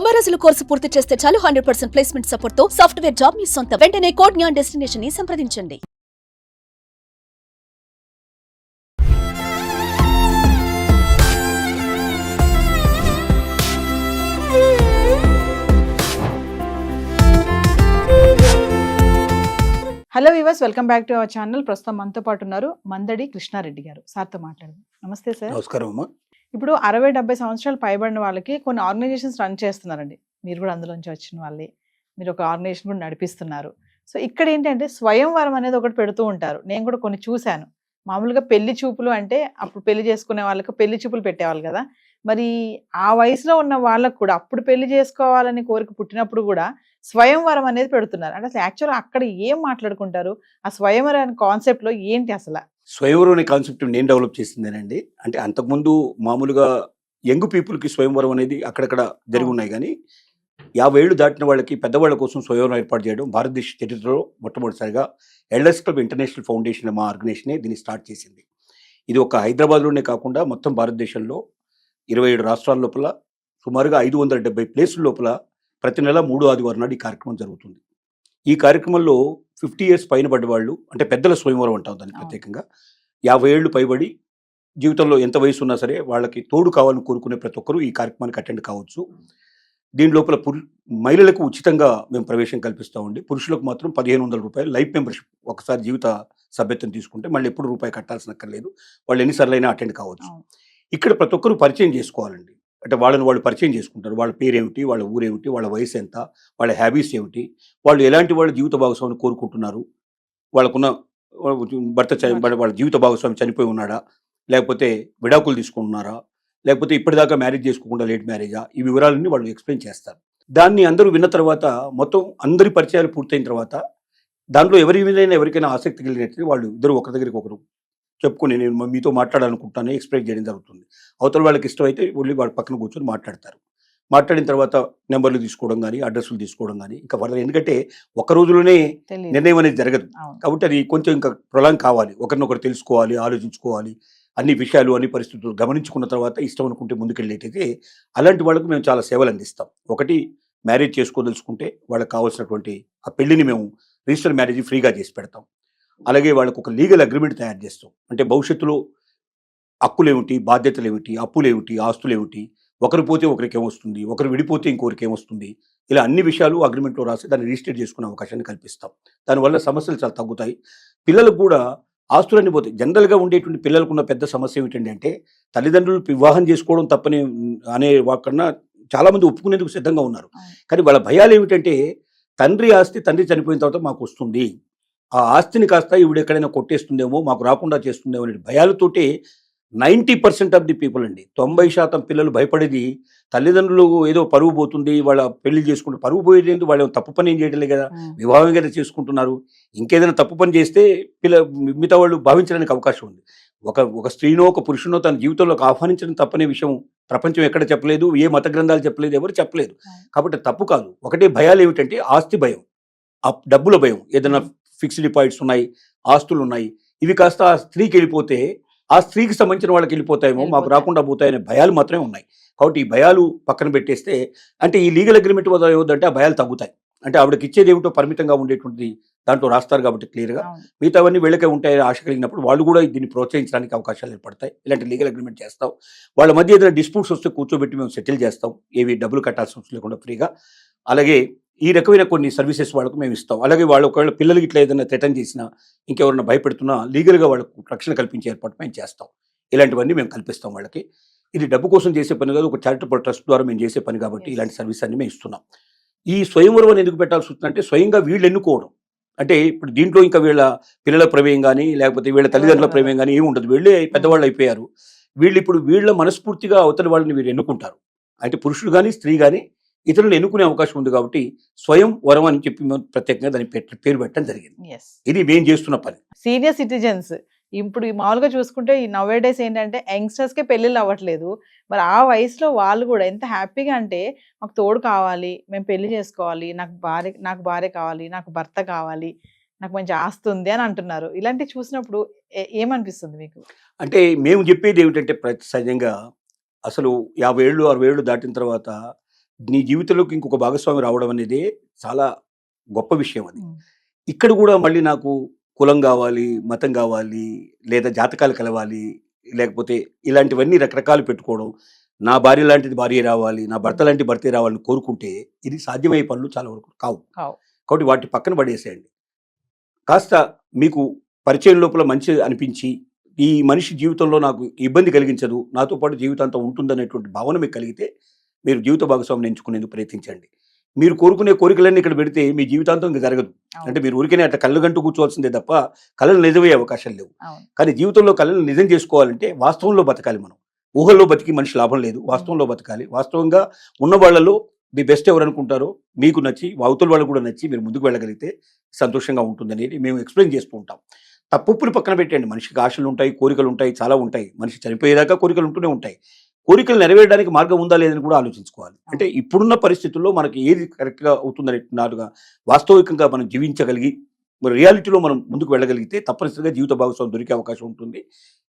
90 రోజుల కోర్సు పూర్తి చేస్తే చాలు 100% ప్లేస్మెంట్ సపోర్ట్ తో సాఫ్ట్వేర్ జాబ్ మీ సొంతం. వెంటనే కోడ్ జ్ఞాన్ డెస్టినేషన్ ని సంప్రదించండి. Hello viewers, welcome back to our channel. ప్రస్తుతం మనతో పాటు ఉన్నారు మందడి కృష్ణారెడ్డి గారు. సార్తో మాట్లాడదాం. నమస్తే సార్. నమస్కారం అమ్మా. ఇప్పుడు 60-70 సంవత్సరాలు పైబడిన వాళ్ళకి కొన్ని ఆర్గనైజేషన్స్ రన్ చేస్తున్నారండి. మీరు కూడా అందులోంచి వచ్చిన వాళ్ళే. మీరు ఒక ఆర్గనైజేషన్ కూడా నడిపిస్తున్నారు. సో ఇక్కడ ఏంటంటే స్వయంవరం అనేది ఒకటి పెడుతూ ఉంటారు. నేను కూడా కొన్ని చూశాను. మామూలుగా పెళ్లి చూపులు అంటే అప్పుడు పెళ్లి చేసుకునే వాళ్ళకి పెళ్లి చూపులు పెట్టేవాళ్ళు కదా. మరి ఆ వయసులో ఉన్న వాళ్ళకు కూడా అప్పుడు పెళ్లి చేసుకోవాలని కోరిక పుట్టినప్పుడు కూడా స్వయంవరం అనేది పెడుతున్నారు. అంటే అసలు యాక్చువల్గా అక్కడ ఏం మాట్లాడుకుంటారు? ఆ స్వయంవరం అనే కాన్సెప్ట్లో ఏంటి అసలు? స్వయంవరం అనే కాన్సెప్ట్ నేను డెవలప్ చేసిందేనండి. అంటే అంతకుముందు మామూలుగా యంగ్ పీపుల్కి స్వయంవరం అనేది అక్కడక్కడ జరిగి ఉన్నాయి, కానీ 50 ఏళ్ళు దాటిన వాళ్ళకి పెద్దవాళ్ళ కోసం స్వయంవరం ఏర్పాటు చేయడం భారతదేశ చరిత్రలో మొట్టమొదటిసారిగా ఎల్డర్స్ క్లబ్ ఇంటర్నేషనల్ ఫౌండేషన్ మా ఆర్గనైజేషనే దీన్ని స్టార్ట్ చేసింది. ఇది ఒక హైదరాబాద్లోనే కాకుండా మొత్తం భారతదేశంలో 27 రాష్ట్రాల లోపల సుమారుగా 570 ప్లేసుల లోపల ప్రతి నెల 3వ ఆదివారం నాడు ఈ కార్యక్రమం జరుగుతుంది. ఈ కార్యక్రమంలో 50 years పైన పడ్డవాళ్ళు, అంటే పెద్దల స్వయంవరం అంటాం దాన్ని ప్రత్యేకంగా, 50 ఏళ్ళు పైబడి జీవితంలో ఎంత వయసు ఉన్నా సరే వాళ్ళకి తోడు కావాలని కోరుకునే ప్రతి ఒక్కరూ ఈ కార్యక్రమానికి అటెండ్ కావచ్చు. దీని లోపల మహిళలకు ఉచితంగా మేము ప్రవేశం కల్పిస్తామండి. పురుషులకు మాత్రం 1500 రూపాయలు లైఫ్ మెంబర్షిప్. ఒకసారి జీవిత సభ్యత్వం తీసుకుంటే మళ్ళీ ఎప్పుడు రూపాయి కట్టాల్సిన అక్కర్లేదు. వాళ్ళు ఎన్నిసార్లు అయినా అటెండ్ కావచ్చు. ఇక్కడ ప్రతి ఒక్కరు పరిచయం చేసుకోవాలండి. అంటే వాళ్ళని వాళ్ళు పరిచయం చేసుకుంటారు. వాళ్ళ పేరేమిటి, వాళ్ళ ఊరేమిటి, వాళ్ళ వయసు ఎంత, వాళ్ళ హ్యాబీస్ ఏమిటి, వాళ్ళు ఎలాంటి వాళ్ళ జీవిత భాగస్వామిని కోరుకుంటున్నారు, వాళ్ళకున్న వాళ్ళ జీవిత భాగస్వామి చనిపోయి ఉన్నాడా, లేకపోతే విడాకులు తీసుకుంటున్నారా, లేకపోతే ఇప్పటిదాకా మ్యారేజ్ చేసుకోకుండా లేట్ మ్యారేజా, ఈ వివరాలన్నీ వాళ్ళు ఎక్స్ప్లెయిన్ చేస్తారు. దాన్ని అందరూ విన్న తర్వాత మొత్తం అందరి పరిచయాలు పూర్తయిన తర్వాత దాంట్లో ఎవరికైనా ఆసక్తి కలిగినట్టు వాళ్ళు ఇద్దరు ఒకరి దగ్గరికి ఒకరు చెప్పుకుని నేను మీతో మాట్లాడాలనుకుంటాను ఎక్స్ప్లెయిన్ చేయడం జరుగుతుంది. అవతల వాళ్ళకి ఇష్టమైతే వెళ్ళి వాళ్ళ పక్కన కూర్చొని మాట్లాడతారు. మాట్లాడిన తర్వాత నెంబర్లు తీసుకోవడం కానీ, అడ్రస్లు తీసుకోవడం కానీ, ఇంకా ఫర్దర్, ఎందుకంటే ఒక రోజులోనే నిర్ణయం అనేది జరగదు కాబట్టి అది కొంచెం ఇంకా ప్రొలాంగ్ కావాలి. ఒకరినొకరు తెలుసుకోవాలి, ఆలోచించుకోవాలి, అన్ని విషయాలు అన్ని పరిస్థితులు గమనించుకున్న తర్వాత ఇష్టం అనుకుంటే ముందుకెళ్ళేటైతే అలాంటి వాళ్ళకు మేము చాలా సేవలు అందిస్తాం. ఒకటి, మ్యారేజ్ చేసుకోదలుచుకుంటే వాళ్ళకి కావాల్సినటువంటి ఆ పెళ్లిని మేము రిజిస్టర్ మ్యారేజ్ ఫ్రీగా చేసి పెడతాం. అలాగే వాళ్ళకు ఒక లీగల్ అగ్రిమెంట్ తయారు చేస్తాం. అంటే భవిష్యత్తులో హక్కులేమిటి, బాధ్యతలేమిటి, అప్పులేమిటి, ఆస్తులేమిటి, ఒకరు పోతే ఒకరికి ఏమొస్తుంది, ఒకరు విడిపోతే ఇంకొకరికి ఏమొస్తుంది, ఇలా అన్ని విషయాలు అగ్రిమెంట్లో రాసి దాన్ని రిజిస్టర్ చేసుకునే అవకాశాన్ని కల్పిస్తాం. దానివల్ల సమస్యలు చాలా తగ్గుతాయి. పిల్లలకు కూడా ఆస్తులన్నీ పోతాయి. జనరల్గా ఉండేటువంటి పిల్లలకున్న పెద్ద సమస్య ఏమిటండి అంటే తల్లిదండ్రులు వివాహం చేసుకోవడం తప్పని అనే వాకన్నా చాలామంది ఒప్పుకునేందుకు సిద్ధంగా ఉన్నారు. కానీ వాళ్ళ భయాలు ఏమిటంటే తండ్రి ఆస్తి తండ్రి చనిపోయిన తర్వాత మాకు వస్తుంది, ఆ ఆస్తిని కాస్త ఈవిడ ఎక్కడైనా కొట్టేస్తుందేమో, మాకు రాకుండా చేస్తుందేమో అనే భయాలతోటి 90% ఆఫ్ ది పీపుల్ అండి, 90% పిల్లలు భయపడేది తల్లిదండ్రులు ఏదో పరువు పోతుంది, వాళ్ళ పెళ్లి చేసుకుంటే పరువు పోయేది, వాళ్ళు తప్పు పని ఏం చేయడం కదా, వివాహం కదా చేసుకుంటున్నారు, ఇంకేదైనా తప్పు పని చేస్తే మిగతా వాళ్ళు భావించడానికి అవకాశం ఉంది. ఒక స్త్రీనో ఒక పురుషునో తన జీవితంలోకి ఆహ్వానించడం తప్పనే విషయం ప్రపంచం ఎక్కడ చెప్పలేదు, ఏ మత గ్రంథాలు చెప్పలేదు, ఎవరు చెప్పలేదు. కాబట్టి తప్పు కాదు. ఒకటే భయాలు ఏమిటంటే ఆస్తి భయం, డబ్బుల భయం, ఏదైనా ఫిక్స్డ్ డిపాజిట్స్ ఉన్నాయి, ఆస్తులు ఉన్నాయి, ఇవి కాస్త ఆ స్త్రీకి వెళ్ళిపోతే ఆ స్త్రీకి సంబంధించిన వాళ్ళకి వెళ్ళిపోతాయేమో, మాకు రాకుండా పోతాయనే భయాలు మాత్రమే ఉన్నాయి. కాబట్టి ఈ భయాలు పక్కన పెట్టేస్తే, అంటే ఈ లీగల్ అగ్రిమెంట్ వల్ల ఏమవుతుందంటే ఆ భయాలు తగ్గుతాయి. అంటే ఆవిడకి ఇచ్చేది ఏమిటో పరిమితంగా ఉండేటువంటి దాంట్లో రాస్తారు కాబట్టి క్లియర్గా, మిగతావన్నీ వీళ్ళకే ఉంటాయని ఆశ కలిగినప్పుడు వాళ్ళు కూడా దీన్ని ప్రోత్సహించడానికి అవకాశాలు ఏర్పడతాయి. ఇలాంటి లీగల్ అగ్రిమెంట్ చేస్తాం. వాళ్ళ మధ్య ఏదైనా డిస్ప్యూట్స్ వస్తే కూర్చోబెట్టి మేము సెటిల్ చేస్తాం, ఏవి డబ్బులు కట్టాల్సిన అవసరం లేకుండా ఫ్రీగా. అలాగే ఈ రకమైన కొన్ని సర్వీసెస్ వాళ్ళకు మేము ఇస్తాం. అలాగే వాళ్ళు ఒకవేళ పిల్లలకి ఇట్లా ఏదైనా థ్రెటన్ చేసినా, ఇంకెవరైనా భయపెడుతున్నా లీగల్గా వాళ్ళకు రక్షణ కల్పించే ఏర్పాటు మేము చేస్తాం. ఇలాంటివన్నీ మేము కల్పిస్తాం వాళ్ళకి. ఇది డబ్బు కోసం చేసే పని కాదు, ఒక చారిటబుల్ ట్రస్ట్ ద్వారా మేము చేసే పని కాబట్టి ఇలాంటి సర్వీస్ అన్ని మేము ఇస్తున్నాం. ఈ స్వయంవరం ఎందుకు పెట్టాల్సి వస్తుందంటే స్వయంగా వీళ్ళు ఎన్నుకోవడం. అంటే ఇప్పుడు దీంట్లో ఇంకా వీళ్ళ పిల్లల ప్రమేయం కానీ, లేకపోతే వీళ్ళ తల్లిదండ్రుల ప్రమేయం కానీ ఏమి ఉండదు. వీళ్ళే పెద్దవాళ్ళు అయిపోయారు. వీళ్ళు ఇప్పుడు వీళ్ళ మనస్ఫూర్తిగా అవతల వాళ్ళని వీళ్ళు ఎన్నుకుంటారు. అంటే పురుషుడు కానీ స్త్రీ కానీ ఇతరులు ఎన్నుకునే అవకాశం ఉంది కాబట్టి స్వయం వరం అని చెప్పి మేము ప్రత్యేకంగా దాని పేరు పెట్టడం జరిగింది. ఇది మేము చేస్తున్న పని. సీనియర్ సిటిజన్స్ ఇప్పుడు మామూలుగా చూసుకుంటే ఈ నవ్ డేస్ ఏంటంటే యంగ్స్టర్స్కే పెళ్ళిళ్ళు అవ్వట్లేదు. మరి ఆ వయసులో వాళ్ళు కూడా ఎంత హ్యాపీగా అంటే మాకు తోడు కావాలి, మేము పెళ్లి చేసుకోవాలి, నాకు భార్య కావాలి, నాకు భర్త కావాలి, నాకు మంచి ఆస్తి ఉంది అని అంటున్నారు. ఇలాంటివి చూసినప్పుడు ఏమనిపిస్తుంది మీకు? అంటే మేము చెప్పేది ఏమిటంటే సహజంగా అసలు 50 ఏళ్ళు 60 ఏళ్ళు దాటిన తర్వాత నీ జీవితంలోకి ఇంకొక భాగస్వామి రావడం అనేది చాలా గొప్ప విషయం అది. ఉమ్. ఇక్కడ కూడా మళ్ళీ నాకు కులం కావాలి, మతం కావాలి, లేదా జాతకాలు కలవాలి, లేకపోతే ఇలాంటివన్నీ రకరకాలు పెట్టుకోవడం, నా భార్య లాంటిది భార్య రావాలి, నా భర్త లాంటి భర్తే రావాలని కోరుకుంటే ఇది సాధ్యమయ్యే పనులు చాలా వరకు కావు. కావు. కాబట్టి వాటి పక్కన పడేసేయండి. కాస్త మీకు పరిచయం లోపల మంచి అనిపించి ఈ మనిషి జీవితంలో నాకు ఇబ్బంది కలిగించదు, నాతో పాటు జీవితాంతం ఉంటుందనేటువంటి భావన మీకు కలిగితే మీరు జీవిత భాగస్వామిని ఎంచుకునేందుకు ప్రయత్నించండి. మీరు కోరుకునే కోరికలన్నీ ఇక్కడ పెడితే మీ జీవితాంతం ఇంకా జరగదు. అవును. అంటే మీరు ఊరికనే అట్లా కళ్ళు గంటూ కూర్చోవాల్సిందే తప్ప కళలు నిజమయ్యే అవకాశాలు లేవు. అవును. కానీ జీవితంలో కళలు నిజం చేసుకోవాలంటే వాస్తవంలో బతకాలి. మనం ఊహల్లో బతికి మనిషి లాభం లేదు, వాస్తవంలో బతకాలి. వాస్తవంగా ఉన్న వాళ్ళలో ది బెస్ట్ ఎవరు అనుకుంటారో మీకు నచ్చి అవతల వాళ్ళు కూడా నచ్చి మీరు ముందుకు వెళ్ళగలిగితే సంతోషంగా ఉంటుందనేది మేము ఎక్స్ప్లెయిన్ చేస్తూ ఉంటాం. తప్పులు పక్కన పెట్టండి. మనిషికి ఆశలు ఉంటాయి, కోరికలు ఉంటాయి, చాలా ఉంటాయి. మనిషి చనిపోయేదాకా కోరికలు ఉంటూనే ఉంటాయి. కోరికలు నెరవేరడానికి మార్గం ఉందా లేదని కూడా ఆలోచించుకోవాలి. అంటే ఇప్పుడున్న పరిస్థితుల్లో మనకి ఏది కరెక్ట్గా అవుతుందనేట్టుగా వాస్తవికంగా మనం జీవించగలిగి రియాలిటీలో మనం ముందుకు వెళ్ళగలిగితే తప్పనిసరిగా జీవిత భాగస్వామి దొరికే అవకాశం ఉంటుంది.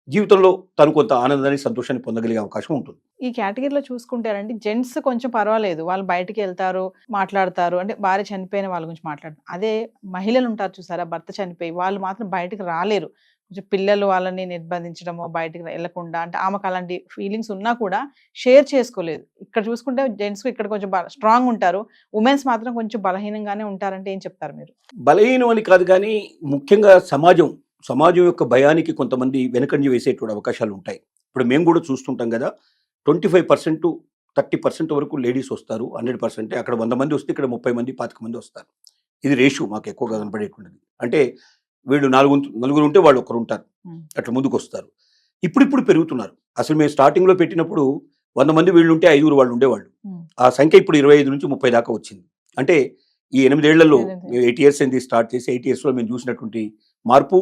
జీవితంలో తను కొంత ఆనందాన్ని, సంతోషాన్ని పొందగలిగే అవకాశం ఉంటుంది. ఈ కేటగిరీలో చూసుకుంటారండి, జెంట్స్ కొంచెం పర్వాలేదు, వాళ్ళు బయటికి వెళ్తారు, మాట్లాడతారు, అంటే భార్య చనిపోయిన వాళ్ళ గురించి మాట్లాడతారు. అదే మహిళలు ఉంటారు చూసారా, భర్త చనిపోయి వాళ్ళు మాత్రం బయటకు రాలేరు. కొంచెం పిల్లలు వాళ్ళని నిర్బంధించడమో, బయటికి వెళ్లకుండా, అంటే ఆమెకు అలాంటి ఫీలింగ్స్ ఉన్నా కూడా షేర్ చేసుకోలేదు. ఇక్కడ చూసుకుంటే జెంట్స్ ఇక్కడ కొంచెం స్ట్రాంగ్ ఉంటారు, ఉమెన్స్ మాత్రం కొంచెం బలహీనంగానే ఉంటారంటే ఏం చెప్తారు మీరు? బలహీనం అని కాదు, కానీ ముఖ్యంగా సమాజం యొక్క భయానికి కొంతమంది వెనకంజ వేసేటువంటి అవకాశాలు ఉంటాయి. ఇప్పుడు మేము కూడా చూస్తుంటాం కదా, 25% 30% వరకు లేడీస్ వస్తారు. 100% అక్కడ 100 మంది వస్తే ఇక్కడ 30 మంది 25 మంది వస్తారు. ఇది రేషియో మాకు ఎక్కువగా కనపడేటువంటిది. అంటే వీళ్ళు నలుగురు ఉంటే వాళ్ళు ఒకరు ఉంటారు, అట్లా ముందుకు వస్తారు. ఇప్పుడు పెరుగుతున్నారు. అసలు మేము స్టార్టింగ్లో పెట్టినప్పుడు 100 మంది వీళ్ళు ఉంటే 5 వాళ్ళు ఉండేవాళ్ళు. ఆ సంఖ్య ఇప్పుడు 25 నుంచి 30 దాకా వచ్చింది. అంటే ఈ 8 ఏళ్లలో 8 years అయింది స్టార్ట్ చేసి. 8 yearsలో మేము చూసినటువంటి మార్పు.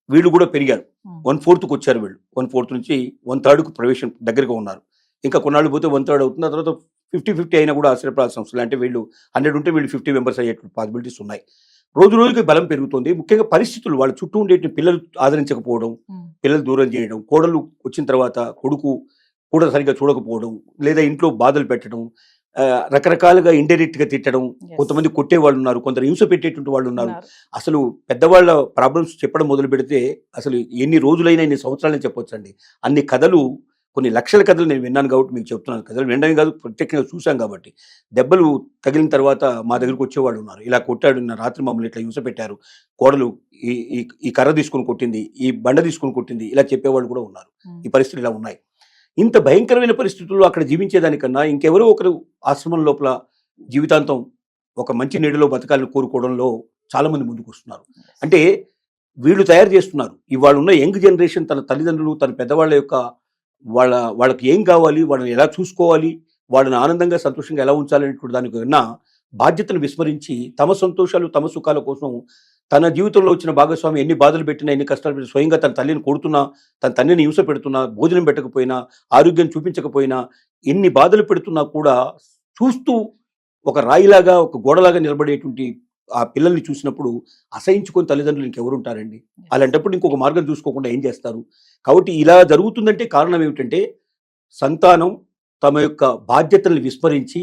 వీళ్ళు కూడా పెరిగారు. 1/4కు వచ్చారు వీళ్ళు. 1/4 నుంచి 1/3కు ప్రవేశం దగ్గరగా ఉన్నారు. ఇంకా కొన్నాళ్ళు పోతే 1/3 అవుతుంది. ఆ తర్వాత 50-50 అయినా కూడా ఆశ్చర్యపడాల్సిన అవసరం. అంటే వీళ్ళు 100 ఉంటే వీళ్ళు 50 మెంబర్స్ అయ్యేటువంటి పాసిబిలిటీస్ ఉన్నాయి. రోజు రోజుకి బలం పెరుగుతుంది. ముఖ్యంగా పరిస్థితులు, వాళ్ళ చుట్టూ ఉండే పిల్లలు ఆదరించకపోవడం, పిల్లలు దూరం చేయడం, కోడలు వచ్చిన తర్వాత కొడుకు కూడా సరిగ్గా చూడకపోవడం, లేదా ఇంట్లో బాధలు పెట్టడం, రకరకాలుగా ఇండైరెక్ట్ గా తిట్టడం, కొంతమంది కొట్టే వాళ్ళు ఉన్నారు, కొందరు హింస పెట్టేటువంటి వాళ్ళు ఉన్నారు. అసలు పెద్దవాళ్ళ ప్రాబ్లమ్స్ చెప్పడం మొదలు పెడితే అసలు ఎన్ని రోజులైనా, ఎన్ని సంవత్సరాలని చెప్పొచ్చండి. అన్ని కథలు, కొన్ని లక్షల కథలు నేను విన్నాను కాబట్టి మీకు చెప్తున్నాను. కథలు వినడం కాదు, ప్రత్యేకంగా చూశాం కాబట్టి. దెబ్బలు తగిలిన తర్వాత మా దగ్గరకు వచ్చేవాళ్ళు ఉన్నారు. ఇలా కొట్టాడు, నా రాత్రి మమ్మల్ని ఇట్లా హింస పెట్టారు, కోడలు ఈ కర్ర తీసుకుని కొట్టింది, ఈ బండ తీసుకుని కొట్టింది, ఇలా చెప్పేవాళ్ళు కూడా ఉన్నారు. ఈ పరిస్థితులు ఇలా ఉన్నాయి. ఇంత భయంకరమైన పరిస్థితుల్లో అక్కడ జీవించేదానికన్నా ఇంకెవరో ఒకరు ఆశ్రమం లోపల జీవితాంతం ఒక మంచి నీడలో బతకాలని కోరుకోవడంలో చాలా మంది ముందుకు వస్తున్నారు. అంటే వీళ్ళు తయారు చేస్తున్నారు. ఇవాళ ఉన్న యంగ్ జనరేషన్ తన తల్లిదండ్రులు, తన పెద్దవాళ్ళ యొక్క వాళ్ళకి ఏం కావాలి, వాళ్ళని ఎలా చూసుకోవాలి, వాళ్ళని ఆనందంగా సంతోషంగా ఎలా ఉంచాలనేటువంటి దానికన్నా బాధ్యతను విస్మరించి తమ సంతోషాలు, తమ సుఖాల కోసం తన జీవితంలో వచ్చిన భాగస్వామి ఎన్ని బాధలు పెట్టినా, ఎన్ని కష్టాలు పెట్టినా, స్వయంగా తన తల్లిని కొడుతున్నా, తన తండ్రిని హింస పెడుతున్నా, భోజనం పెట్టకపోయినా, ఆరోగ్యం చూపించకపోయినా, ఎన్ని బాధలు పెడుతున్నా కూడా చూస్తూ ఒక రాయిలాగా, ఒక గోడలాగా నిలబడేటువంటి ఆ పిల్లల్ని చూసినప్పుడు అసహించుకొని తల్లిదండ్రులు ఇంకెవరు ఉంటారండి? అలాంటప్పుడు ఇంకొక మార్గం చూసుకోకుండా ఏం చేస్తారు? కాబట్టి ఇలా జరుగుతుందంటే కారణం ఏమిటంటే, సంతానం తమ యొక్క బాధ్యతల్ని విస్మరించి,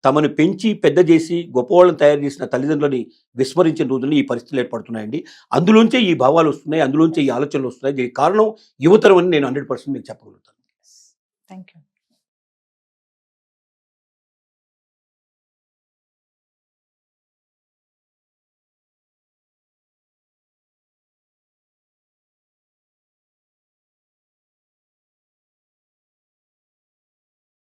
తమను పెంచి పెద్ద చేసి గొప్పవాళ్ళని తయారు చేసిన తల్లిదండ్రులని విస్మరించిన రోజుల్లో ఈ పరిస్థితులు ఏర్పడుతున్నాయండి. అందులోంచే ఈ భావాలు వస్తున్నాయి, అందులోంచే ఈ ఆలోచనలు వస్తున్నాయి. దీనికి కారణం యువతరం అని నేను 100% మీకు చెప్పగలుగుతాను. Thank you.